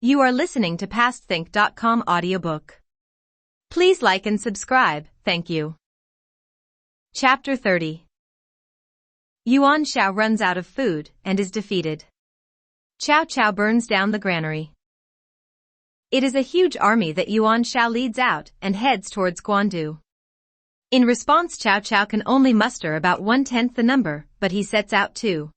You are listening to PastThink.com audiobook. Please like and subscribe, thank you. Chapter 30. Yuan Shao runs out of food and is defeated. Cao Cao burns down the granary. It is a huge army that Yuan Shao leads out and heads towards Guanzhong. In response, Cao Cao can only muster about 1/10 the number, but he sets out too.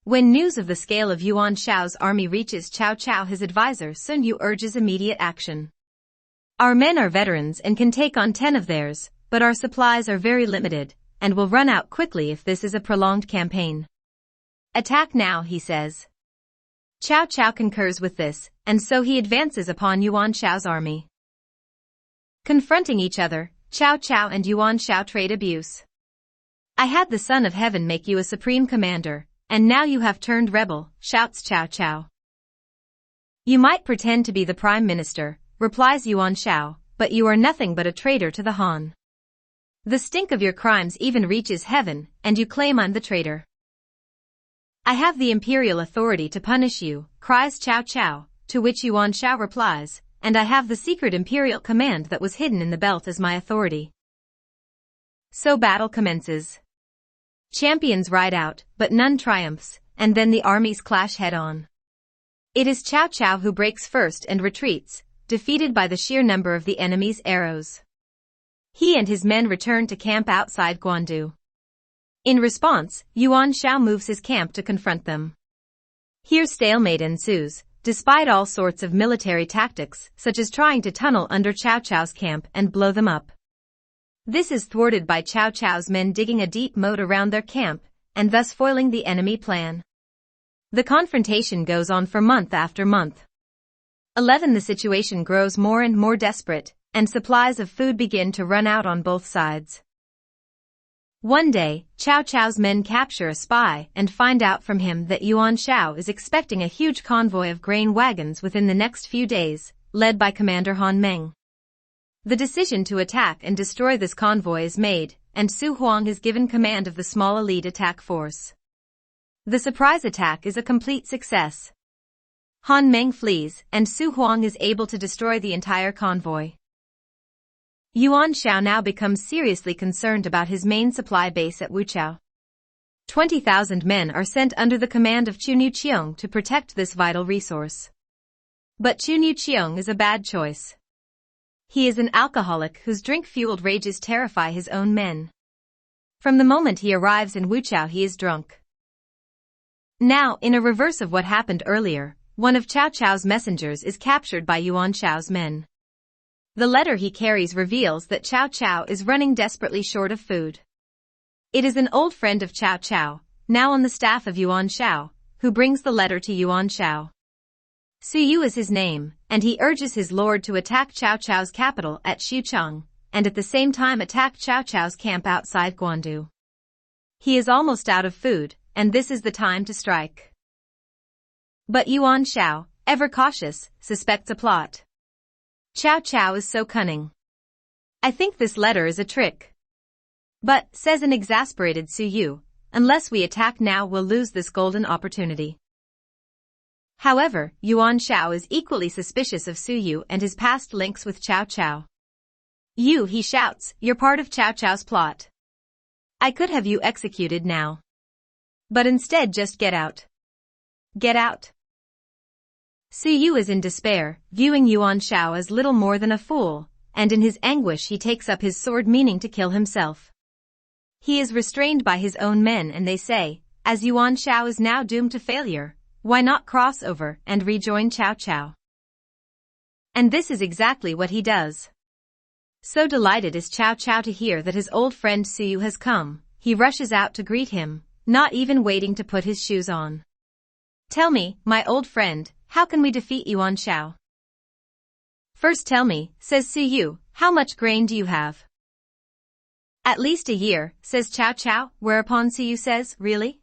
When news of the scale of Yuan Shao's army reaches Cao Cao, his advisor Sun Yu urges immediate action. Our men are veterans and can take on 10 of theirs, but our supplies are very limited, and will run out quickly if this is a prolonged campaign. Attack now, he says. Cao Cao concurs with this, and so he advances upon Yuan Shao's army. Confronting each other, Cao Cao and Yuan Shao trade abuse. I had the Son of Heaven make you a supreme commander, and now you have turned rebel, shouts Cao Cao. You might pretend to be the prime minister, replies Yuan Shao, but you are nothing but a traitor to the Han. The stink of your crimes even reaches heaven, and you claim I'm the traitor. I have the imperial authority to punish you, cries Cao Cao, to which Yuan Shao replies, and I have the secret imperial command that was hidden in the belt as my authority. So battle commences. Champions ride out, but none triumphs, and then the armies clash head-on. It is Cao Cao who breaks first and retreats, defeated by the sheer number of the enemy's arrows. He and his men return to camp outside Guanzhong. In response, Yuan Shao moves his camp to confront them. Here stalemate ensues, despite all sorts of military tactics, such as trying to tunnel under Cao Cao's camp and blow them up. This is thwarted by Cao Cao's men digging a deep moat around their camp, and thus foiling the enemy plan. The confrontation goes on for month after month. 11. The situation grows more and more desperate, and supplies of food begin to run out on both sides. One day, Cao Cao's men capture a spy and find out from him that Yuan Shao is expecting a huge convoy of grain wagons within the next few days, led by Commander Han Meng. The decision to attack and destroy this convoy is made, and Su Huang is given command of the small elite attack force. The surprise attack is a complete success. Han Meng flees, and Su Huang is able to destroy the entire convoy. Yuan Shao now becomes seriously concerned about his main supply base at Wuchao. 20,000 men are sent under the command of Chunyu Qiong to protect this vital resource. But Chunyu Qiong is a bad choice. He is an alcoholic whose drink-fueled rages terrify his own men. From the moment he arrives in Wuchao, he is drunk. Now, in a reverse of what happened earlier, one of Cao Cao's messengers is captured by Yuan Shao's men. The letter he carries reveals that Cao Cao is running desperately short of food. It is an old friend of Cao Cao, now on the staff of Yuan Shao, who brings the letter to Yuan Shao. Su Yu is his name, and he urges his lord to attack Cao Cao's capital at Xuchang, and at the same time attack Cao Cao's camp outside Guanzhong. He is almost out of food, and this is the time to strike. But Yuan Shao, ever cautious, suspects a plot. Cao Cao is so cunning. I think this letter is a trick. But, says an exasperated Su Yu, unless we attack now we'll lose this golden opportunity. However, Yuan Shao is equally suspicious of Su Yu and his past links with Cao Cao. You, he shouts, you're part of Cao Cao's plot. I could have you executed now. But instead just get out. Get out. Su Yu is in despair, viewing Yuan Shao as little more than a fool, and in his anguish he takes up his sword meaning to kill himself. He is restrained by his own men and they say, as Yuan Shao is now doomed to failure, why not cross over and rejoin Cao Cao? And this is exactly what he does. So delighted is Cao Cao to hear that his old friend Su Yu has come, he rushes out to greet him, not even waiting to put his shoes on. Tell me, my old friend, how can we defeat Yuan Shao? First tell me, says Su Yu, how much grain do you have? At least a year, says Cao Cao, whereupon Su Yu says, really?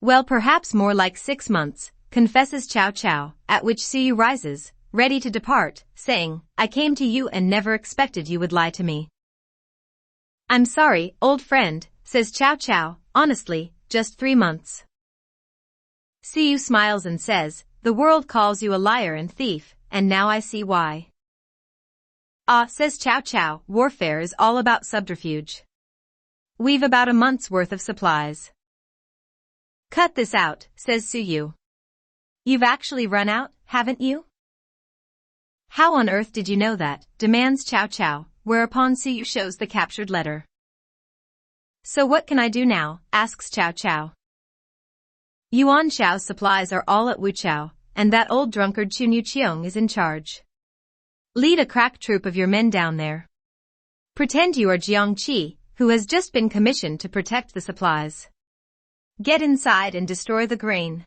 Well, perhaps more like 6 months, confesses Cao Cao, at which Su Yu rises, ready to depart, saying, I came to you and never expected you would lie to me. I'm sorry, old friend, says Cao Cao, honestly, just 3 months. Su Yu smiles and says, the world calls you a liar and thief, and now I see why. Ah, says Cao Cao, warfare is all about subterfuge. We've about a month's worth of supplies. Cut this out, says Su Yu. You've actually run out, haven't you? How on earth did you know that, demands Cao Cao, whereupon Su Yu shows the captured letter. So what can I do now, asks Cao Cao. Yuan Shao's supplies are all at Wuchao, and that old drunkard Chunyu Cheong is in charge. Lead a crack troop of your men down there. Pretend you are Jiang Qi, who has just been commissioned to protect the supplies. Get inside and destroy the grain.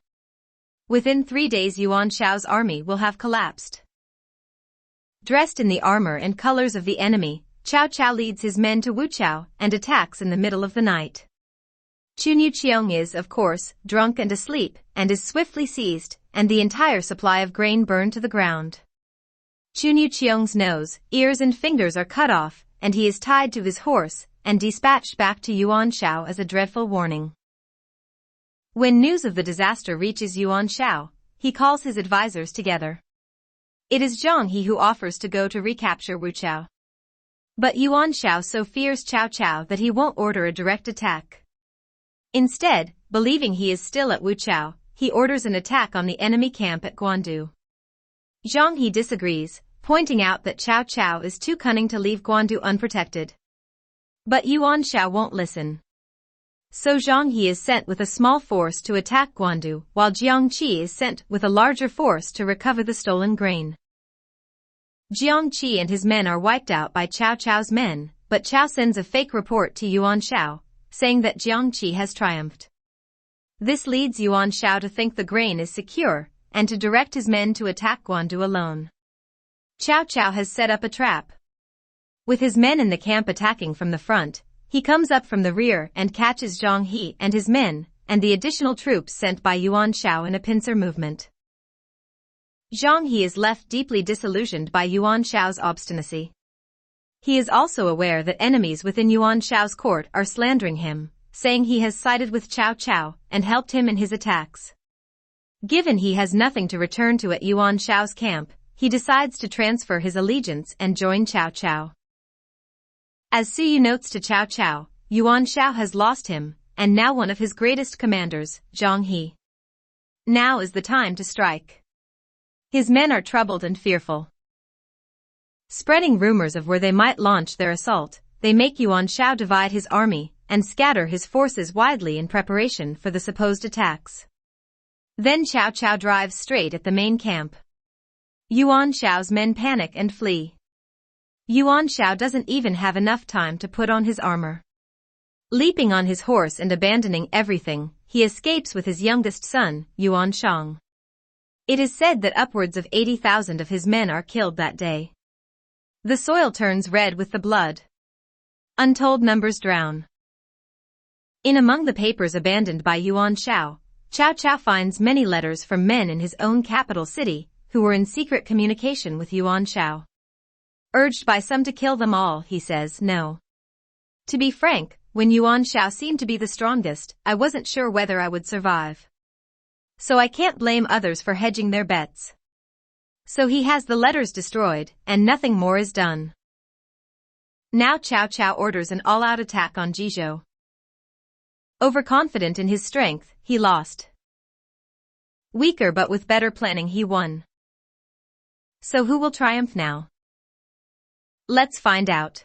Within 3 days Yuan Shao's army will have collapsed. Dressed in the armor and colors of the enemy, Cao Cao leads his men to Wuchao and attacks in the middle of the night. Chunyu Cheong is, of course, drunk and asleep, and is swiftly seized, and the entire supply of grain burned to the ground. Chunyu Cheong's nose, ears and fingers are cut off, and he is tied to his horse, and dispatched back to Yuan Shao as a dreadful warning. When news of the disaster reaches Yuan Shao, he calls his advisors together. It is Zhang He who offers to go to recapture Wuchao. But Yuan Shao so fears Cao Cao that he won't order a direct attack. Instead, believing he is still at Wuchao, he orders an attack on the enemy camp at Guandu. Zhang He disagrees, pointing out that Cao Cao is too cunning to leave Guandu unprotected. But Yuan Shao won't listen. So Zhang He is sent with a small force to attack Guandu, while Jiang Qi is sent with a larger force to recover the stolen grain. Jiang Qi and his men are wiped out by Cao Cao's men, but Cao sends a fake report to Yuan Shao, saying that Jiang Qi has triumphed. This leads Yuan Shao to think the grain is secure, and to direct his men to attack Guandu alone. Cao Cao has set up a trap. With his men in the camp attacking from the front, he comes up from the rear and catches Zhang He and his men, and the additional troops sent by Yuan Shao in a pincer movement. Zhang He is left deeply disillusioned by Yuan Shao's obstinacy. He is also aware that enemies within Yuan Shao's court are slandering him, saying he has sided with Cao Cao and helped him in his attacks. Given he has nothing to return to at Yuan Shao's camp, he decides to transfer his allegiance and join Cao Cao. As Su Yu notes to Cao Cao, Yuan Shao has lost him, and now one of his greatest commanders, Zhang He. Now is the time to strike. His men are troubled and fearful. Spreading rumors of where they might launch their assault, they make Yuan Shao divide his army and scatter his forces widely in preparation for the supposed attacks. Then Cao Cao drives straight at the main camp. Yuan Shao's men panic and flee. Yuan Shao doesn't even have enough time to put on his armor. Leaping on his horse and abandoning everything, he escapes with his youngest son, Yuan Shang. It is said that upwards of 80,000 of his men are killed that day. The soil turns red with the blood. Untold numbers drown. In among the papers abandoned by Yuan Shao, Cao Cao finds many letters from men in his own capital city, who were in secret communication with Yuan Shao. Urged by some to kill them all, he says, no. To be frank, when Yuan Shao seemed to be the strongest, I wasn't sure whether I would survive. So I can't blame others for hedging their bets. So he has the letters destroyed, and nothing more is done. Now Cao Cao orders an all-out attack on Jizhou. Overconfident in his strength, he lost. Weaker but with better planning he won. So who will triumph now? Let's find out.